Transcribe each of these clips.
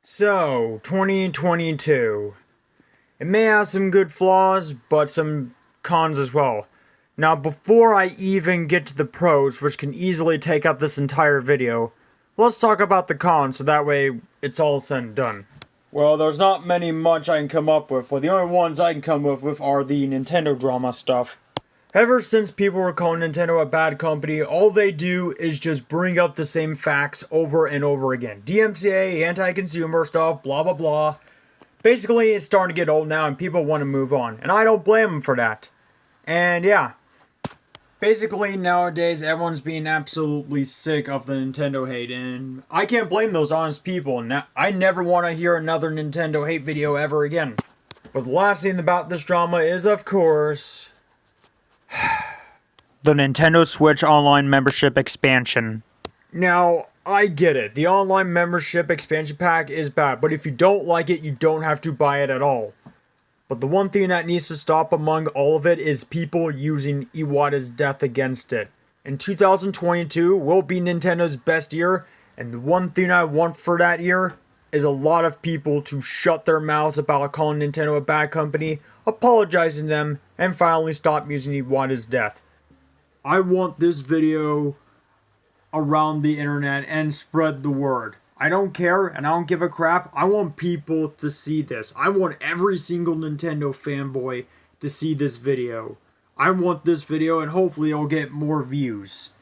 So, 2022. It may have some good flaws, but some cons as well. Now, before I even get to the pros, which can easily take up this entire video, let's talk about the cons so that way it's all said and done. Well, there's not much I can come up with, but the only ones I can come up with are the Nintendo drama stuff. Ever since people were calling Nintendo a bad company, all they do is just bring up the same facts over and over again. DMCA, anti-consumer stuff, blah blah blah. Basically, it's starting to get old now and people want to move on. And I don't blame them for that. And yeah. Basically, nowadays, everyone's being absolutely sick of the Nintendo hate. And I can't blame those honest people. I never want to hear another Nintendo hate video ever again. But the last thing about this drama is, of course, the Nintendo Switch Online membership expansion. Now, I get it. The online membership expansion pack is bad, but if you don't like it, you don't have to buy it at all. But the one thing that needs to stop among all of it is people using Iwata's death against it. And 2022 will be Nintendo's best year, and the one thing I want for that year is a lot of people to shut their mouths about calling Nintendo a bad company, apologizing to them, and finally stop using Iwata's death. I want this video around the internet and spread the word. I don't care and I don't give a crap. I want people to see this. I want every single Nintendo fanboy to see this video. I want this video and hopefully it'll get more views.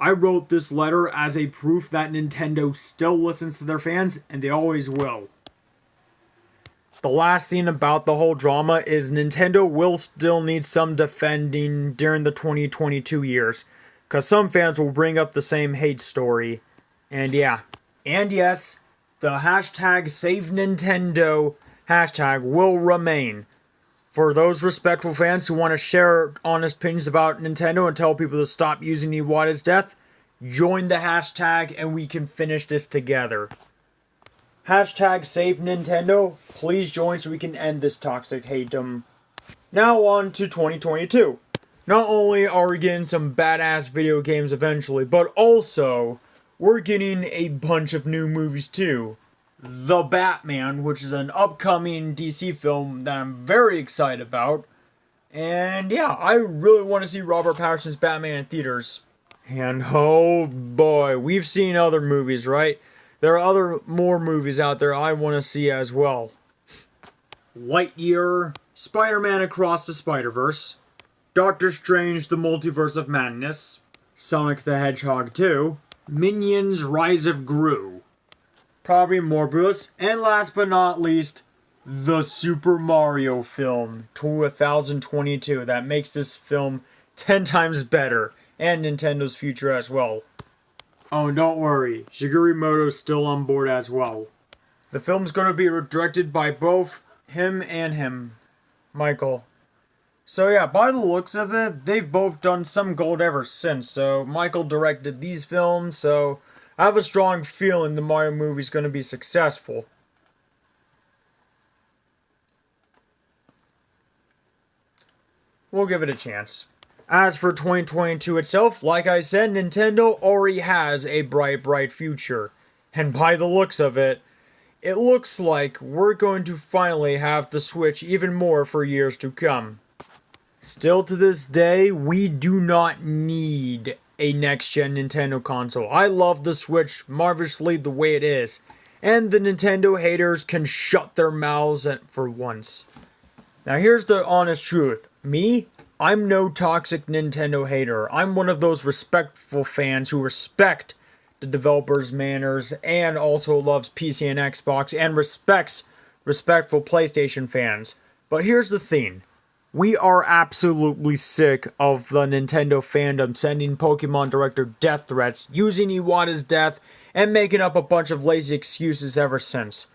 I wrote this letter as a proof that Nintendo still listens to their fans, and they always will. The last thing about the whole drama is Nintendo will still need some defending during the 2022 years, because some fans will bring up the same hate story. And yeah. And yes, the hashtag SaveNintendo hashtag will remain. For those respectful fans who want to share honest opinions about Nintendo and tell people to stop using Iwata's death, join the hashtag and we can finish this together. Hashtag SaveNintendo, please join so we can end this toxic hateum. Now on to 2022. Not only are we getting some badass video games eventually, but also we're getting a bunch of new movies too. The Batman, which is an upcoming DC film that I'm very excited about. And yeah, I really want to see Robert Pattinson's Batman in theaters. And oh boy, we've seen other movies, right? There are more movies out there I want to see as well. Lightyear, Spider-Man Across the Spider-Verse, Doctor Strange The Multiverse of Madness, Sonic the Hedgehog 2, Minions Rise of Gru, probably Morbius, and last but not least, the Super Mario film 2022 that makes this film 10 times better, and Nintendo's future as well. Oh, don't worry, Shigeru Miyamoto's still on board as well. The film's going to be directed by both him, Michael. So yeah, by the looks of it, they've both done some gold ever since. So Michael directed these films, so I have a strong feeling the Mario movie's going to be successful. We'll give it a chance. As for 2022 itself, like I said, Nintendo already has a bright future. And by the looks of it, it looks like we're going to finally have the Switch even more for years to come. Still to this day, we do not need a next-gen Nintendo console. I love the Switch marvelously the way it is. And the Nintendo haters can shut their mouths for once. Now here's the honest truth. Me, I'm no toxic Nintendo hater. I'm one of those respectful fans who respect the developers' manners and also loves PC and Xbox and respects respectful PlayStation fans. But here's the thing. We are absolutely sick of the Nintendo fandom sending Pokemon director death threats, using Iwata's death, and making up a bunch of lazy excuses ever since.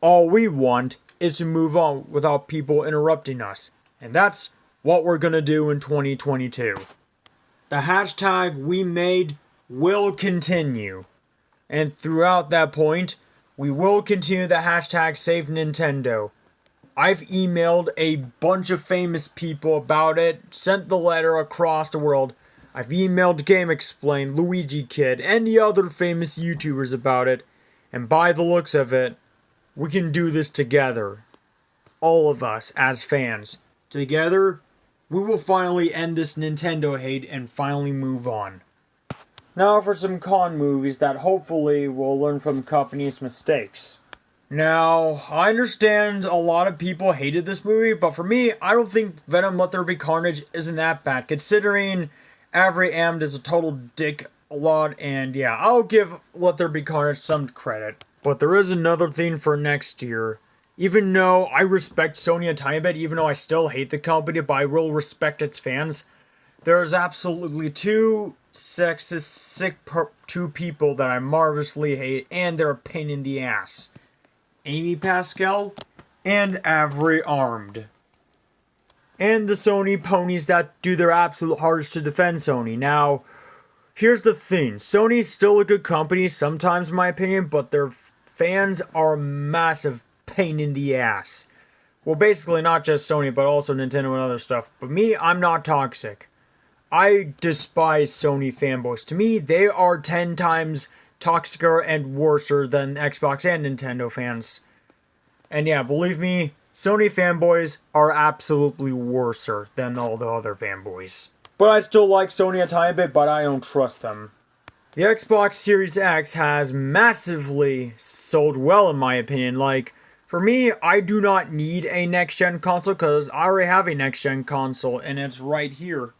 All we want is to move on without people interrupting us. And that's what we're gonna do in 2022. The hashtag we made will continue. And throughout that point, we will continue the hashtag SaveNintendo. I've emailed a bunch of famous people about it, sent the letter across the world. I've emailed GameXplain, Luigi Kid, and the other famous YouTubers about it. And by the looks of it, we can do this together. All of us as fans. Together, we will finally end this Nintendo hate and finally move on. Now for some con movies that hopefully will learn from the company's mistakes. Now, I understand a lot of people hated this movie, but for me, I don't think Venom Let There Be Carnage isn't that bad, considering Avery Amd is a total dick a lot, and yeah, I'll give Let There Be Carnage some credit. But there is another thing for next year. Even though I respect Sony a tiny bit, even though I still hate the company, but I will respect its fans, there's absolutely two sexist, two people that I marvelously hate, and they're a pain in the ass. Amy Pascal and Avery Armed. And the Sony ponies that do their absolute hardest to defend Sony. Now, here's the thing. Sony's still a good company sometimes in my opinion, but their fans are a massive pain in the ass. Well, basically not just Sony, but also Nintendo and other stuff. But me, I'm not toxic. I despise Sony fanboys. To me, they are 10 times toxicer and worser than Xbox and Nintendo fans. And yeah, believe me, Sony fanboys are absolutely worser than all the other fanboys. But I still like Sony a tiny bit, but I don't trust them. The Xbox Series X has massively sold well in my opinion. Like, for me, I do not need a next-gen console because I already have a next-gen console and it's right here.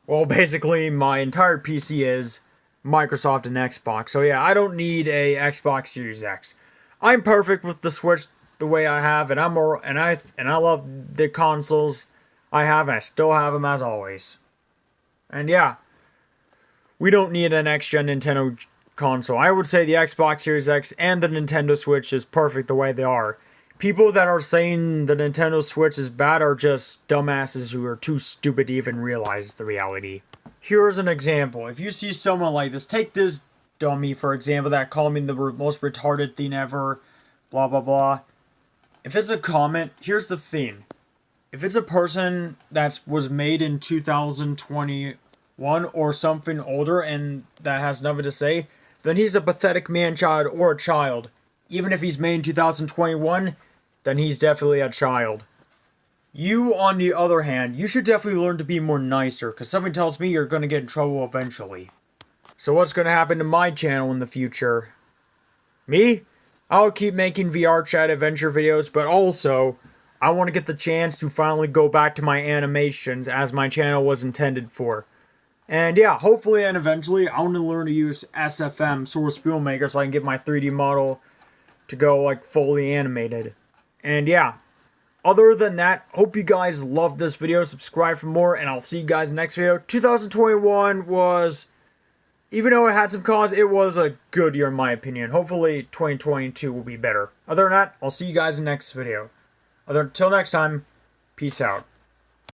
Well, basically, my entire PC is Microsoft and Xbox. So yeah, I don't need a Xbox Series X. I'm perfect with the Switch the way I have, and I love the consoles I have, and I still have them as always. And yeah, we don't need a next-gen Nintendo console. I would say the Xbox Series X and the Nintendo Switch is perfect the way they are. People that are saying the Nintendo Switch is bad are just dumbasses who are too stupid to even realize the reality. Here's an example. If you see someone like this, take this dummy for example that called me the most retarded thing ever, blah blah blah. If it's a comment, here's the thing. If it's a person that was made in 2021 or something older and that has nothing to say, then he's a pathetic man-child or a child. Even if he's made in 2021, then he's definitely a child. You, on the other hand, you should definitely learn to be more nicer, because something tells me you're going to get in trouble eventually. So what's going to happen to my channel in the future? Me? I'll keep making VR chat adventure videos, but also, I want to get the chance to finally go back to my animations as my channel was intended for. And yeah, hopefully and eventually, I want to learn to use SFM, Source Filmmaker, so I can get my 3D model to go like fully animated. And yeah, other than that, hope you guys loved this video, subscribe for more, and I'll see you guys next video. 2021 was, even though it had some cons, it was a good year in my opinion. Hopefully 2022 will be better. Other than that, I'll see you guys in the next video. Until next time, peace out.